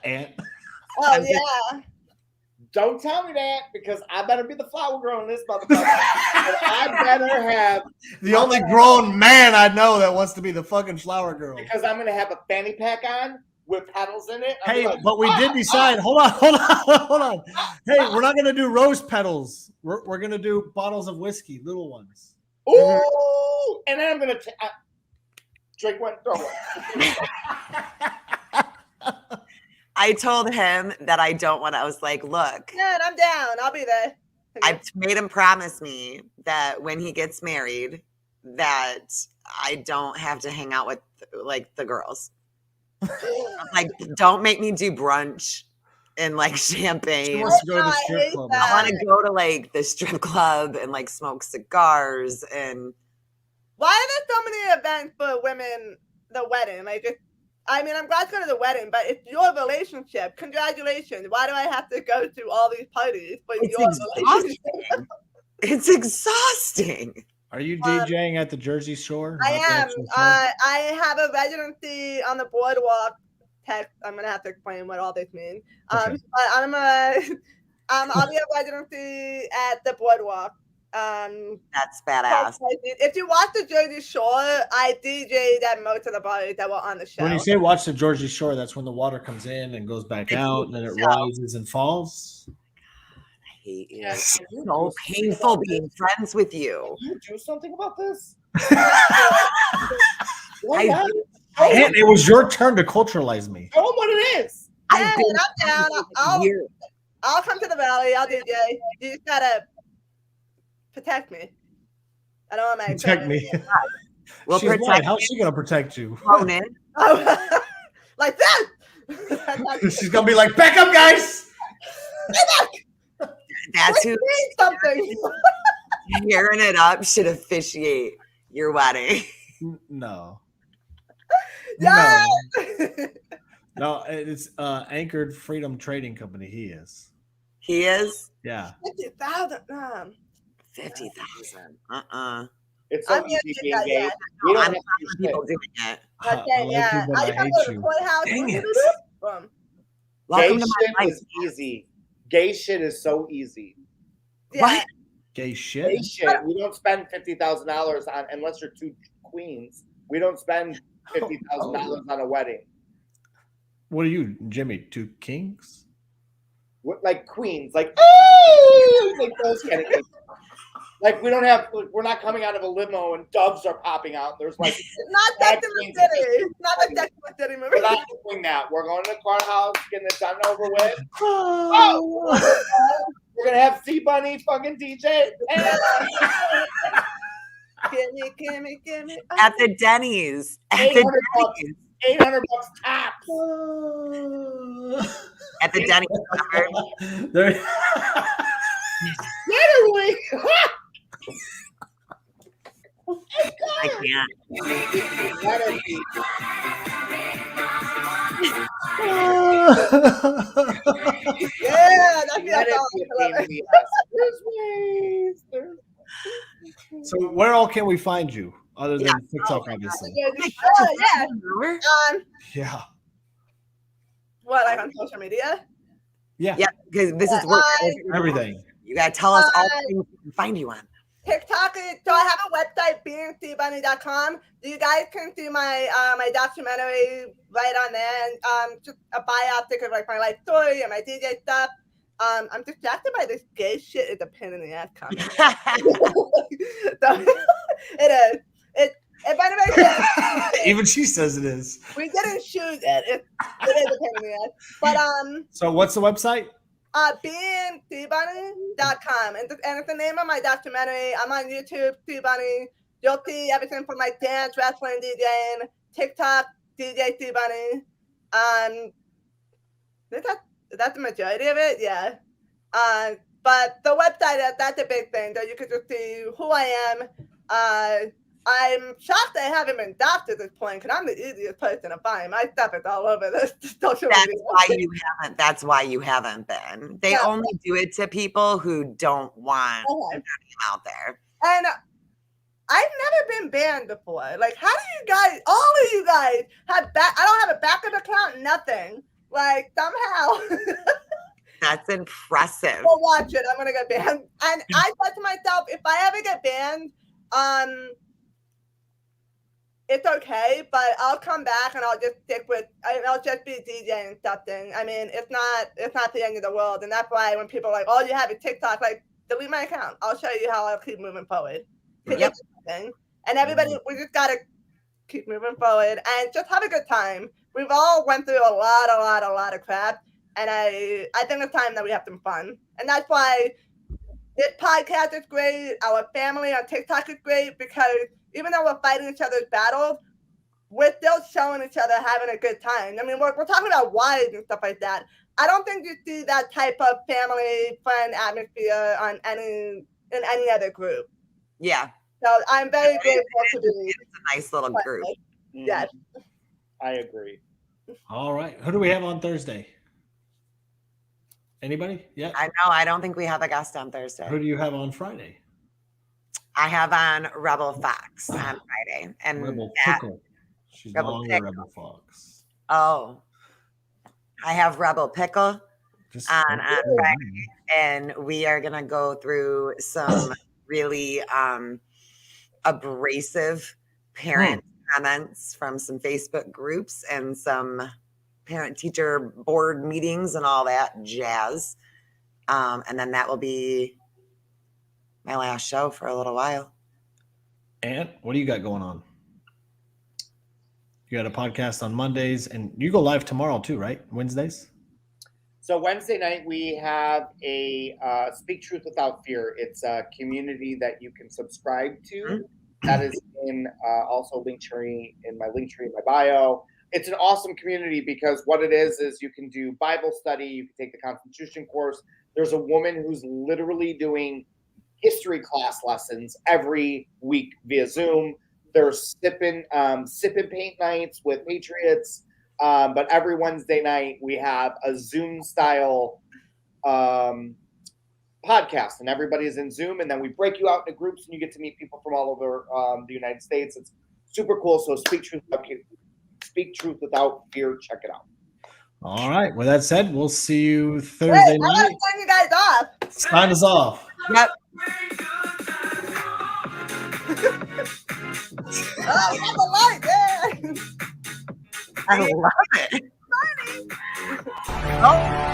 Aunt. Oh yeah. Don't tell me that because I better be the flower girl in this motherfucker. And I better have The only grown man I know that wants to be the fucking flower girl. because I'm gonna have a fanny pack on with petals in it. Hey, like, but we did decide. Hold on. Hey, we're not gonna do rose petals. We're gonna do bottles of whiskey, little ones. ooh, and then I'm gonna drink one, throw one. I told him that I don't want. I was like, look, Yeah, I'm down. I'll be there. I made him promise me that when he gets married, that I don't have to hang out with like the girls. Like, don't make me do brunch and like She champagne. wants to go to the I strip hate club. that. I want to go to like the strip club and like smoke cigars and Why are there so many events for women? The wedding, I'm glad to go to the wedding, but it's your relationship. Congratulations. Why do I have to go to all these parties for it's your exhausting. relationship? It's exhausting. Are you DJing at the Jersey Shore? I Not the am. actual shore? I have a residency on the boardwalk. I'm gonna have to explain what all this means. Okay. But I'll be a residency at the boardwalk. That's badass. If you watch the Jersey Shore, I DJ'd at most of the parties that were on the show. When you say watch the Jersey Shore, that's when the water comes in and goes back out, and then it rises and falls. I hate you. Yes. It's so painful being friends with you. Can you do something about this? I- And it was your turn to culturalize me. Tell them what it is. Yeah, I've been I'm down. years. I'll come to the valley. I'll DJ. You just gotta protect me. I don't want my Protect me. We'll She's white. protect How's she gonna protect you? Conan. Oh, like that. She's gonna be like, back up, guys. That's who Need something. hearing it up should officiate your wedding. No. Yeah. No, it's Anchored Freedom Trading Company. He is. He is Yeah. 50,000. 50,000. It's so I'm gonna easy do being that, gay. yeah. We don't I'm have to do shit. people doing it. I Okay, love yeah. you, but I I gotta hate go to the you. courthouse. Dang it. Boom. Welcome Gay to shit my life. is easy. Gay shit is so easy. Yeah. What? Gay Gay shit. shit. We don't spend $50,000 on unless you're two queens. We don't spend $50,000 on a wedding. What are you, Jimmy? Two kings? What, like queens, like oh, like those kind of things. Like we're not coming out of a limo and doves are popping out. There's like Not Sex in the City. Not like Sex in the City movie. we're not doing that. We're going to the courthouse, getting it done over with. Oh, we're gonna have Djcbunny fucking DJ. Gimme. At the Denny's. At the 800 bucks. Denny's. $800 tops. At the Denny's. There- Literally. I can't. That'd be- Yeah, that's that'd all. be a pain in the ass. There's ways. So where all can we find you other than Yeah. TikTok, obviously? Yeah. Remember? Yeah. What, like on social media? Yeah. Yeah, because this is work. Everything. You gotta tell us all the things we can find you on. TikTok is, so I have a website, beingdjbunny.com. You guys can see my my documentary right on there, and just a biopic of like my life story and my DJ stuff. I'm distracted by this gay shit. It's a pain in the ass comment. So, it is. If anybody Even she says it is. we didn't shoot it. It is a pain in the ass. But So what's the website? beingdjbunny.com, and it's the name of my documentary. I'm on YouTube, Djcbunny. You'll see everything from like dance, wrestling, DJing, TikTok, DJ Djcbunny. That's the majority of it, yeah. But the website, that's a big thing. That you can just see who I am. I'm shocked I haven't been doxxed at this point because I'm the easiest person to find. My stuff is all over this social media. That's why you haven't been. They only do it to people who don't want their name out there. And I've never been banned before. Like, how do you guys, all of you guys, have I don't have a backup account, nothing. Like, somehow. That's impressive. Well, watch it. I'm gonna get banned. And I said to myself, if I ever get banned, it's okay, but I'll come back and I'll just I'll just be DJing something. I mean, it's not the end of the world. And that's why when people are like, all you have is TikTok, like, delete my account. I'll show you how I'll keep moving forward. Yep. And everybody, we just gotta keep moving forward and just have a good time. We've all went through a lot of crap. And I think it's time that we have some fun. And that's why this podcast is great. Our family on TikTok is great because even though we're fighting each other's battles, we're still showing each other having a good time. I mean, we're talking about wives and stuff like that. I don't think you see that type of family, friend atmosphere in any other group. Yeah. So I'm very grateful to be. It's a nice little group. Yes. I agree. All right. Who do we have on Thursday? Anybody? Yeah. I know. I don't think we have a guest on Thursday. Who do you have on Friday? I have on Rebel Fox on Friday. And Rebel that- Pickle. She's Rebel long Pickle. Rebel Fox. Oh. I have Rebel Pickle Just on Friday. And we are gonna go through some really abrasive parent comments from some Facebook groups and some parent-teacher board meetings and all that jazz. And then that will be my last show for a little while. And what do you got going on? You got a podcast on Mondays, and you go live tomorrow too, right? Wednesdays? So Wednesday night we have a Speak Truth Without Fear. It's a community that you can subscribe to. That is in also Linktree in my bio. It's an awesome community because what it is you can do Bible study, you can take the Constitution course. There's a woman who's literally doing history class lessons every week via Zoom. There's sip and paint nights with Patriots. But every Wednesday night we have a Zoom style podcast, and everybody's in Zoom, and then we break you out into groups, and you get to meet people from all over the United States. It's super cool. So Speak Truth Without Fear. Check it out. All right. With that said, we'll see you Thursday Wait, I night. want to sign you guys off. Sign us off. Yep. Oh, you got the light, yeah. I love it. Oh.